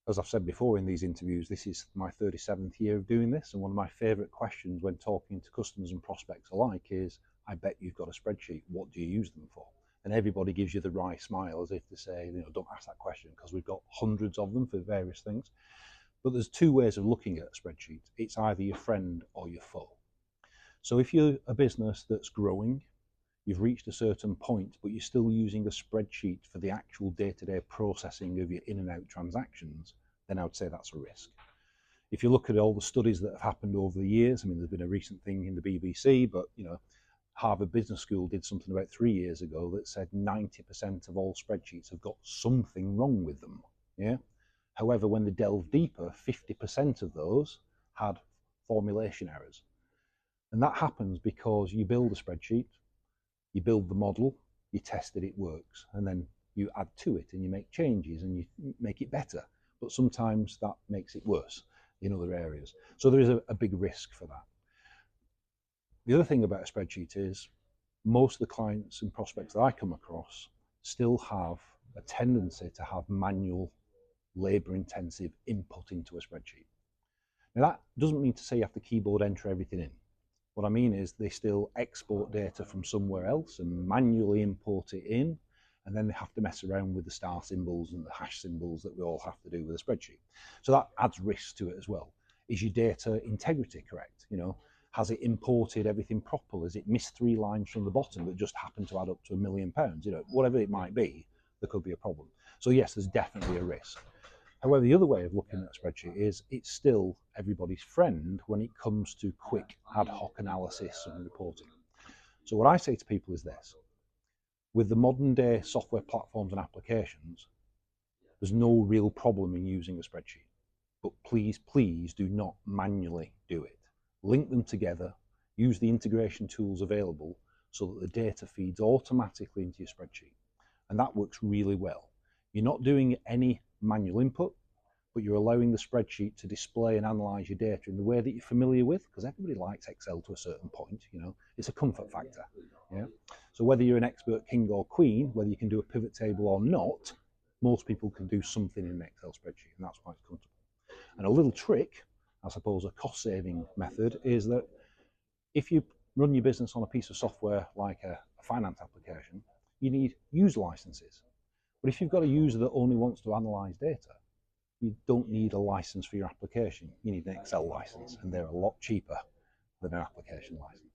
as I've said before in these interviews, this is my 37th year of doing this, and one of my favourite questions when talking to customers and prospects alike is, I bet you've got a spreadsheet, what do you use them for? And everybody gives you the wry smile as if to say, don't ask that question, because we've got hundreds of them for various things. But there's two ways of looking at a spreadsheet. It's either your friend or your foe. So if you're a business that's growing, you've reached a certain point, but you're still using a spreadsheet for the actual day-to-day processing of your in and out transactions, then I would say that's a risk. If you look at all the studies that have happened over the years, there's been a recent thing in the BBC, but Harvard Business School did something about 3 years ago that said 90% of all spreadsheets have got something wrong with them. Yeah. However, when they delve deeper, 50% of those had formulation errors. And that happens because you build a spreadsheet, you build the model, you test it, it works, and then you add to it and you make changes and you make it better. But sometimes that makes it worse in other areas. So there is a big risk for that. The other thing about a spreadsheet is most of the clients and prospects that I come across still have a tendency to have manual, labor-intensive input into a spreadsheet. Now that doesn't mean to say you have to keyboard enter everything in. What I mean is they still export data from somewhere else and manually import it in, and then they have to mess around with the star symbols and the hash symbols that we all have to do with a spreadsheet. So that adds risk to it as well. Is your data integrity correct? Has it imported everything properly? Has it missed 3 lines from the bottom that just happened to add up to £1 million? Whatever it might be, there could be a problem. So yes, there's definitely a risk. However, the other way of looking at a spreadsheet is it's still everybody's friend when it comes to quick ad hoc analysis and reporting. So what I say to people is this: with the modern day software platforms and applications, there's no real problem in using a spreadsheet. But please, please do not manually do it. Link them together, use the integration tools available so that the data feeds automatically into your spreadsheet. And that works really well. You're not doing any manual input, but you're allowing the spreadsheet to display and analyze your data in the way that you're familiar with, because everybody likes Excel to a certain point. It's a comfort factor. Yeah. So whether you're an expert king or queen, whether you can do a pivot table or not, most people can do something in an Excel spreadsheet, and that's why it's comfortable. And a little trick, I suppose a cost-saving method, is that if you run your business on a piece of software like a finance application, you need user licenses. But if you've got a user that only wants to analyze data, you don't need a license for your application. You need an Excel license, and they're a lot cheaper than an application license.